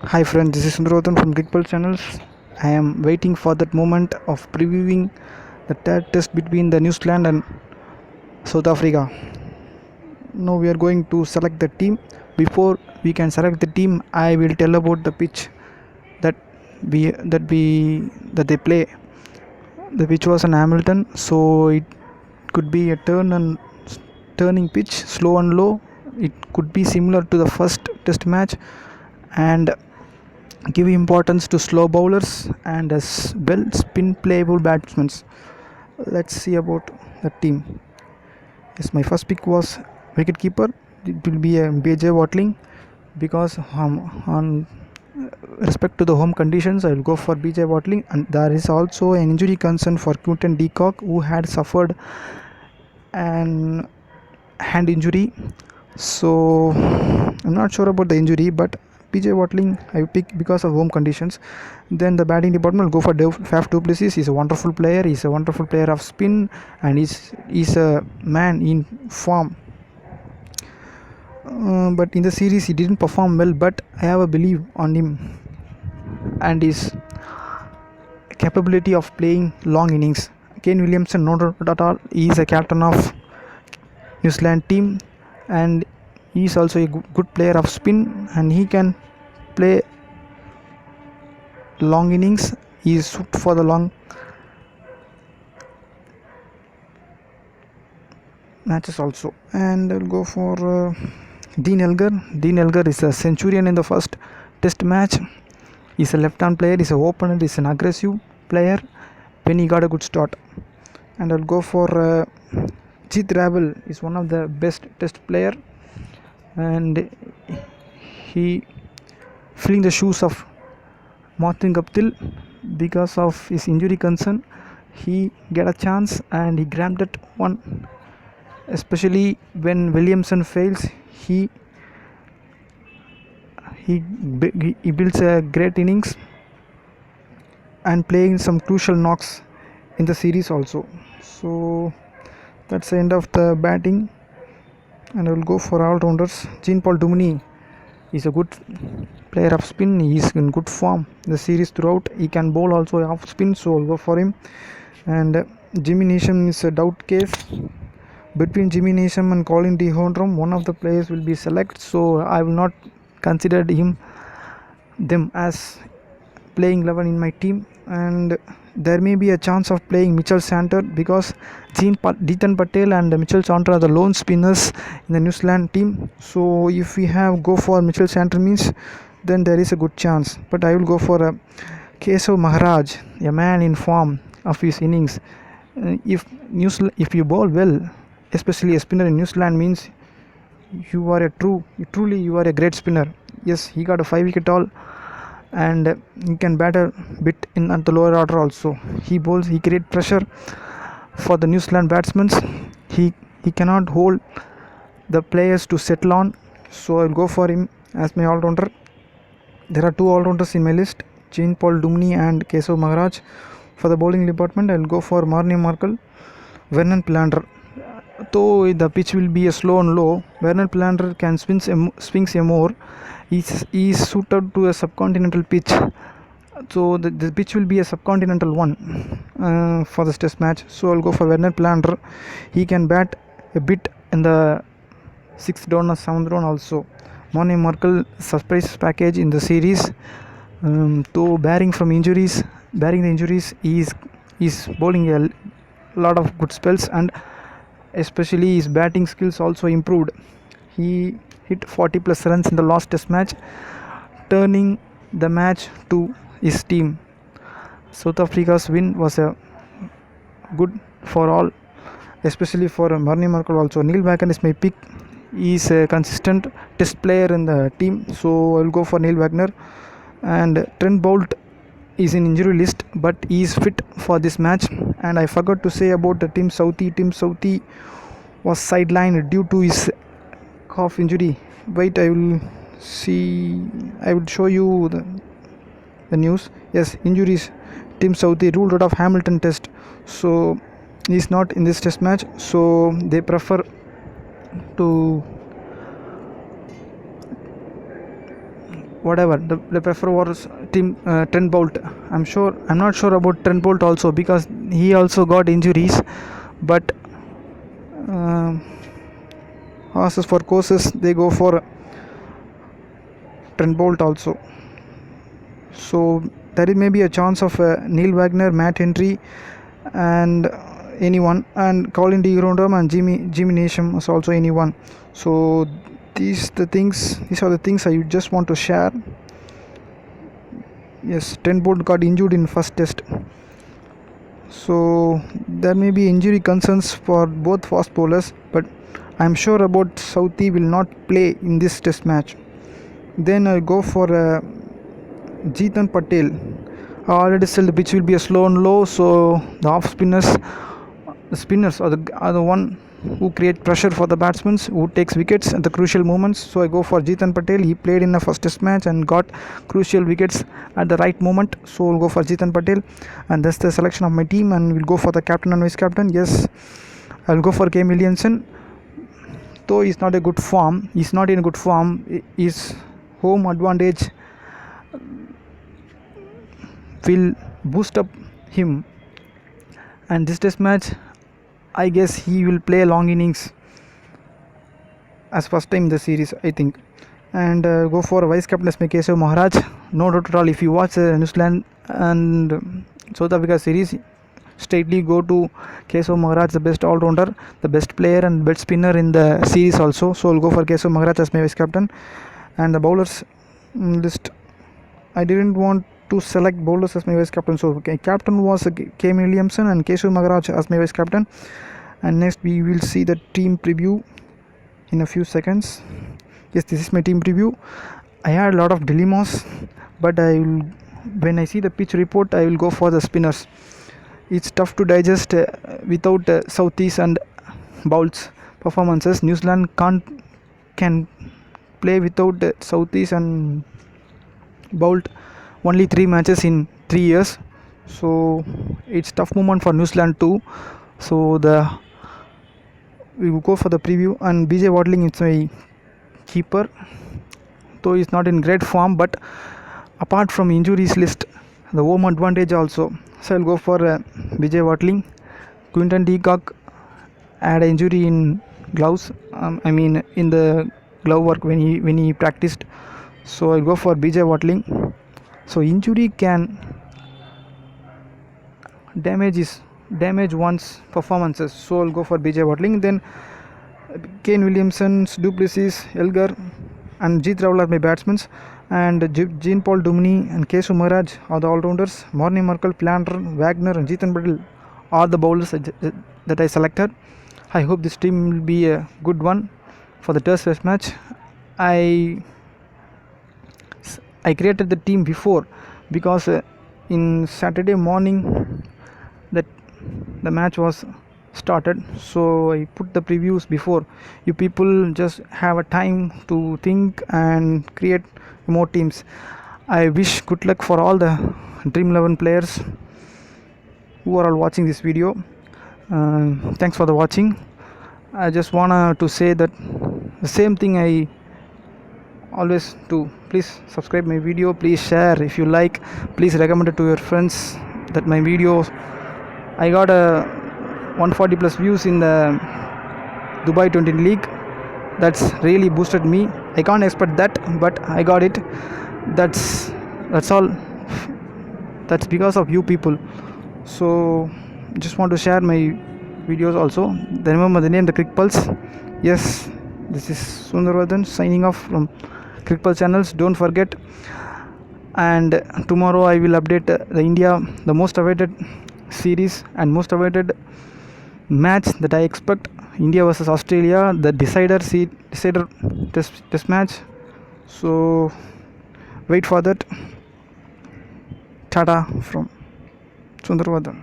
Hi friends, this is Sundarotan from Crickball Channels. I am waiting for that moment of previewing the third test between the New Zealand and South Africa. Now we are going to select the team. Before we can select the team, I will tell about the pitch that that they play. The pitch was in Hamilton, so it could be a turning pitch, slow and low. It could be similar to the first test match, and give importance to slow bowlers and as well spin playable batsmen. Let's see about the team. Yes, my first pick was wicket keeper. It will be a BJ Watling because on respect to the home conditions, I will go for BJ Watling. And there is also an injury concern for Quinton de Kock, who had suffered an hand injury. So I'm not sure about the injury, but PJ Watling I pick because of home conditions. Then the batting department will go for Faf du Plessis. He's a wonderful player. He's a wonderful player of spin, and he's a man in form. But in the series he didn't perform well. But I have a belief on him and his capability of playing long innings. Kane Williamson, not at all. He is a captain of New Zealand team, and he is also a good player of spin, and he can play long innings. He is suited for the long matches also. And I'll go for Dean Elgar. Dean Elgar is a centurion in the first test match. He's a left-hand player. He's an opener. He's an aggressive player when he got a good start. And I'll go for Jit Ravel. Is one of the best test player, and he filling the shoes of Martin Guptill because of his injury concern. He get a chance and he grabbed it one, especially when Williamson fails. He he he builds a great innings and playing some crucial knocks in the series also. So that's the end of the batting, and I will go for all rounders. Jean-Paul Duminy is a good player of spin. He is in good form the series throughout. He can bowl also off spin, so I'll go for him. And Jimmy Neesham is a doubt case. Between Jimmy Neesham and Colin de Hoondrom, one of the players will be selected, so I will not consider them as playing 11 in my team. And there may be a chance of playing Mitchell Santer because Deetan Patel and Mitchell Santer are the lone spinners in the New Zealand team. So if we have go for Mitchell Santer means, then there is a good chance. But I will go for a Kesav Maharaj, a man in form of his innings. If you bowl well, especially a spinner in New Zealand, means you are truly you are a great spinner. Yes, he got a 5-wicket haul, and he can bat a bit in at the lower order also. He create pressure for the New Zealand batsmen. He cannot hold the players to settle on, so I'll go for him as my all-rounder. There are two all-rounders in my list, Jean-Paul Duminy and Kesav Maharaj. For the bowling department, I'll go for Marnie Markle, Vernon Philander. Though the pitch will be a slow and low, Vernon Philander can swings a more. He is suited to a subcontinental pitch, so the pitch will be a subcontinental one for this test match. So I'll go for Vernon Philander. He can bat a bit in the 6th down or 7th down also. Marnie Markle surprise package in the series. Though bearing the injuries, he is bowling a lot of good spells, and especially his batting skills also improved. He hit 40 plus runs in the last test match, turning the match to his team. South Africa's win was a good for all, especially for Marnie Markle also. Neil Wagner is my pick. He is a consistent test player in the team, so I will go for Neil Wagner. And Trent Boult is in injury list, but he is fit for this match. And I forgot to say about the Tim Southee was sidelined due to his calf injury. Wait, I will show you the news. Yes, injuries. Tim Southee ruled out of Hamilton test, so he is not in this test match. So they prefer to whatever the prefer was team Trent Bolt. I'm not sure about Trent Bolt also, because he also got injuries, but uh, horses for courses they go for Trent Bolt also. So there is maybe a chance of Neil Wagner, Matt Henry, and anyone, and Colin De Grandhomme and Jimmy Nation is also anyone. So these are the things I just want to share. Yes, Trent Bolt got injured in first test, so there may be injury concerns for both fast bowlers, but I'm sure about Southee will not play in this test match. Then I'll go for Jeetan Patel. I already said the pitch will be a slow and low, so the off spinners are the one who create pressure for the batsmen, who takes wickets at the crucial moments. So I go for Jeetan Patel. He played in the first test match and got crucial wickets at the right moment. So I'll go for Jeetan Patel, and that's the selection of my team. And we'll go for the captain and vice captain. Yes, I'll go for Kane Williamson. Though he's not in good form, his home advantage will boost up him, and this test match I guess he will play long innings as first time in the series, I think. And go for vice captain as Keshav Maharaj. No doubt at all, if you watch New Zealand and South Africa series, straightly go to Keshav Maharaj, the best all-rounder, the best player and best spinner in the series also. So I'll go for Keshav Maharaj as my vice captain. And the bowlers list, I didn't want to select bowlers as my vice captain, so captain was Kane Williamson and Keshav Maharaj as my vice captain. And next we will see the team preview in a few seconds. Yes, this is my team preview. I had a lot of dilemmas, but when I see the pitch report, I will go for the spinners. It's tough to digest without Southees and Bowlt's performances. New Zealand can play without Southees and Bowlt only 3 matches in 3 years, so it's tough moment for New Zealand too. So we will go for the preview. And BJ Watling is my keeper, though he's not in great form, but apart from injuries list, the home advantage also. So I'll go for BJ Watling. Quinton de Kock had an injury in gloves. In the glove work when he practiced. So I'll go for BJ Watling. So injury can damage one's performances. So I'll go for BJ Watling. Then Kane Williamson, Du Plessis, Elgar, and Jeet Rawal are my batsmen. And Jean-Paul Duminy and Keshav Maharaj are the all-rounders. Morne Markle, Planter, Wagner, and Jeetan Patel are the bowlers that I selected. I hope this team will be a good one for the test match. I created the team before, because in Saturday morning that the match was started, so I put the previews before. You people just have a time to think and create more teams. I wish good luck for all the dream11 players who are all watching this video. Thanks for the watching. I just wanna to say that the same thing I always do. Please subscribe my video, please share if you like, please recommend it to your friends. That my videos, I got a 140 plus views in the Dubai 20 League. That's really boosted me. I can't expect that, but I got it. That's all. That's because of you people. So just want to share my videos also. Then remember the name, the Crick Pulse. Yes, this is Sundarvardhan signing off from Crick Pulse channels. Don't forget. And tomorrow I will update the India, the most awaited series and most awaited match that I expect. India versus Australia, the decider test match. So wait for that. Tata from Sundarvardhan.